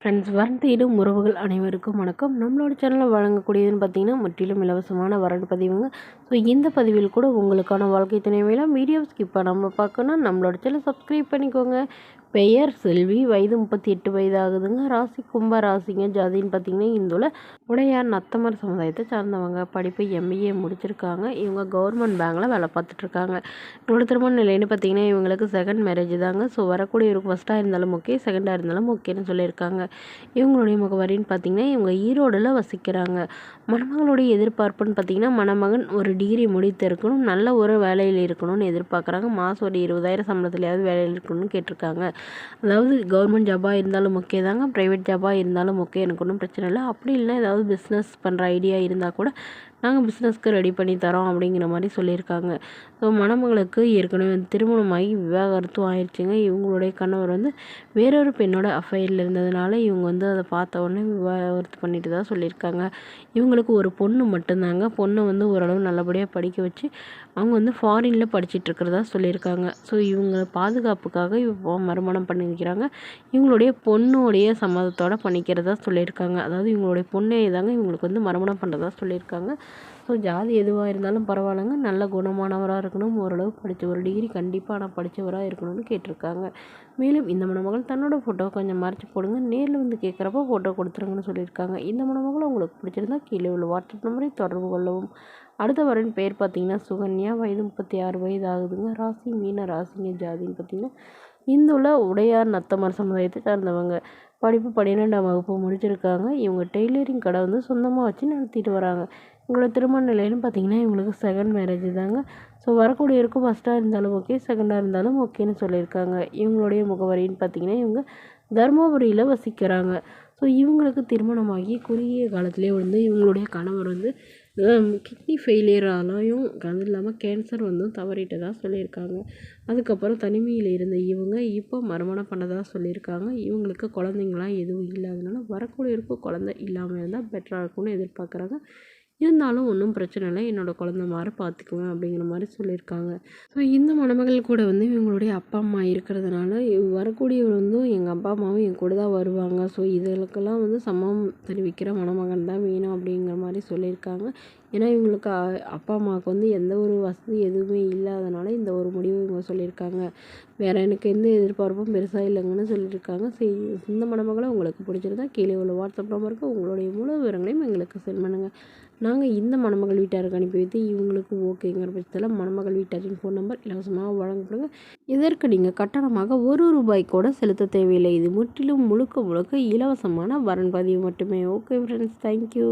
Friends, வரன் தேடும் உறவுகள் அனைவருக்கும் வணக்கம். நம்மளோட சேனலில் வழங்கக்கூடியதுன்னு பார்த்தீங்கன்னா முற்றிலும் இலவசமான வரன் பதிவுங்க. ஸோ இந்த பதிவில் கூட உங்களுக்கான வாழ்க்கை துணை மேலும் வீடியோ ஸ்கிப் பண்ணாமல் பார்க்கணும். நம்மளோட சேனல் சப்ஸ்கிரைப் பண்ணிக்கோங்க. பெயர் செல்வி, வயது 38 வயது ஆகுதுங்க. ராசி கும்ப ராசிங்க. ஜாதின்னு பார்த்தீங்கன்னா இந்துல உடையார் நத்தமர் சமுதாயத்தை சார்ந்தவங்க. படிப்பு எம்பிஏ முடிச்சிருக்காங்க. இவங்க கவர்மெண்ட் பேங்கில் வேலை பார்த்துட்ருக்காங்க. இவங்களோட திருமண நிலைன்னு பார்த்தீங்கன்னா இவங்களுக்கு செகண்ட் மேரேஜ் தாங்க. ஸோ வரக்கூடிய இவருக்கு ஃபஸ்ட்டாக இருந்தாலும் ஓகே, செகண்டாக இருந்தாலும் ஓகேன்னு சொல்லியிருக்காங்க. இவங்களுடைய முகவரின்னு பார்த்தீங்கன்னா இவங்க ஈரோடில் வசிக்கிறாங்க. மணமகளுடைய எதிர்பார்ப்புன்னு பார்த்தீங்கன்னா மணமகன் ஒரு டிகிரி முடித்து இருக்கணும், நல்ல ஒரு வேலையில் இருக்கணும்னு எதிர்பார்க்குறாங்க. மாதம் ஒரு 20,000 சம்பளத்துலையாவது வேலையில் இருக்கணும்னு கேட்டிருக்காங்க. அதாவது கவர்மெண்ட் ஜாபாக இருந்தாலும் ஓகே தாங்க, ப்ரைவேட் ஜாபாக இருந்தாலும் ஓகே, எனக்கு ஒன்றும் பிரச்சனை இல்லை. அப்படி இல்லைனா ஏதாவது பிஸ்னஸ் பண்ணுற ஐடியா இருந்தால் கூட நாங்கள் பிஸ்னஸ்க்கு ரெடி பண்ணி தரோம் அப்படிங்கிற மாதிரி சொல்லியிருக்காங்க. ஸோ மணமகளுக்கு ஏற்கனவே வந்து திருமணமாகி விவாகரத்தும் ஆயிடுச்சுங்க. இவங்களுடைய கணவர் வந்து வேறொரு பெண்ணோட அஃபைரில் இருந்ததுனால இவங்க வந்து அதை பார்த்த உடனே விவாகரத்து பண்ணிட்டு தான் சொல்லியிருக்காங்க. இவங்களுக்கு ஒரு பொண்ணு மட்டும்தாங்க. பொண்ணை வந்து ஓரளவு நல்லபடியாக படிக்க வச்சு அவங்க வந்து ஃபாரினில் படிச்சுட்டு இருக்கிறதா சொல்லியிருக்காங்க. ஸோ இவங்க பாதுகாப்புக்காக இப்போ மறுமணம் பண்ணி வைக்கிறாங்க. இவங்களுடைய பொண்ணுடைய சம்மதத்தோடு பண்ணிக்கிறதா சொல்லியிருக்காங்க. அதாவது இவங்களுடைய பொண்ணே தாங்க இவங்களுக்கு வந்து மறுமணம் பண்ணுறதா சொல்லியிருக்காங்க. ஸோ ஜாதி எதுவாக இருந்தாலும் பரவாயில்லைங்க, நல்ல குணமானவராக இருக்கணும், ஓரளவு படித்த ஒரு டிகிரி கண்டிப்பாக நான் படித்தவராக இருக்கணும்னு கேட்டிருக்காங்க. மேலும் இந்த மணமகள் தன்னோட ஃபோட்டோ கொஞ்சம் மறைச்சி போடுங்க, நேரில் வந்து கேட்குறப்போ ஃபோட்டோ கொடுத்துருங்கன்னு சொல்லியிருக்காங்க. இந்த மணமகள் உங்களுக்கு பிடிச்சிருந்தா கீழே உள்ள வாட்ஸ்அப் நம்பரை தொடர்பு கொள்ளவும். அடுத்த வரன் பேர் பார்த்தீங்கன்னா சுகன்யா, வயது 36 வயது ஆகுதுங்க. ராசி மீன ராசிங்க. ஜாதின்னு பார்த்தீங்கன்னா இந்துல உடையார் நத்தமர் சமுதாயத்தை சார்ந்தவங்க. படிப்பு 12ஆம் வகுப்பு முடிச்சிருக்காங்க. இவங்க டெய்லரிங் கடை வந்து சொந்தமாக வச்சு நடத்திட்டு வராங்க. இவங்களோட திருமண நிலைன்னு பார்த்தீங்கன்னா இவங்களுக்கு செகண்ட் மேரேஜ் தாங்க. ஸோ வரக்கூடிய இருக்கும் ஃபஸ்ட்டாக இருந்தாலும் ஓகே, செகண்டாக இருந்தாலும் ஓகேன்னு சொல்லியிருக்காங்க. இவங்களுடைய முகவரின்னு பார்த்தீங்கன்னா இவங்க தருமபுரியில் வசிக்கிறாங்க. ஸோ இவங்களுக்கு திருமணமாகி குறுகிய காலத்திலே வந்து இவங்களுடைய கணவர் வந்து கிட்னி ஃபெயிலியராலையும் அது இல்லாமல் கேன்சர் வந்து தவறிட்டதாக சொல்லியிருக்காங்க. அதுக்கப்புறம் தனிமையில் இருந்த இவங்க இப்போ மறுமணம் பண்ணதாக சொல்லியிருக்காங்க. இவங்களுக்கு குழந்தைங்களாம் எதுவும் இல்லாதனால வரக்கூடிய இருக்கும் குழந்தை இல்லாமல் இருந்தால் பெட்டராக இருக்கும்னு எதிர்பார்க்குறாங்க. இருந்தாலும் ஒன்றும் பிரச்சனை இல்லை, என்னோடய குழந்த மாதிரி பார்த்துக்குவேன் அப்படிங்கிற மாதிரி சொல்லியிருக்காங்க. ஸோ இந்த மணமகள் கூட வந்து இவங்களுடைய அப்பா அம்மா இருக்கிறதுனால வரக்கூடியவர் வந்து எங்கள் அப்பா அம்மாவும் என் கூட தான் வருவாங்க. ஸோ இதுகளுக்கெல்லாம் வந்து சம்மதம் தெரிவிக்கிற மணமகன் தான் வேணும் அப்படிங்கிற மாதிரி சொல்லியிருக்காங்க. ஏன்னா இவங்களுக்கு அப்பா அம்மாவுக்கு வந்து எந்த ஒரு வசதி எதுவுமே இல்லாதனால இந்த ஒரு முடிவு இவங்க சொல்லியிருக்காங்க. வேறு எனக்கு எந்த எதிர்பார்ப்பும் பெருசாக இல்லைங்கன்னு சொல்லியிருக்காங்க. சரி, இந்த மணமகளை உங்களுக்கு பிடிச்சிருந்தா கீழே உள்ள வாட்ஸ்அப் நம்பருக்கு உங்களுடைய முழு விவரங்களையும் எங்களுக்கு சென்ட் பண்ணுங்கள். நாங்கள் இந்த மணமகள் வீட்டாருக்கு அனுப்பி வைத்து இவங்களுக்கு ஓகேங்கிற பட்சத்தில் மணமகள் வீட்டாரின் ஃபோன் நம்பர் இலவசமாக வழங்கப்படுங்க. இதற்கு நீங்கள் கட்டணமாக ₹1 கூட செலுத்த தேவையில்லை. இது முற்றிலும் முழுக்க முழுக்க இலவசமான வரன் பதிவு மட்டுமே. Okay friends, thank you.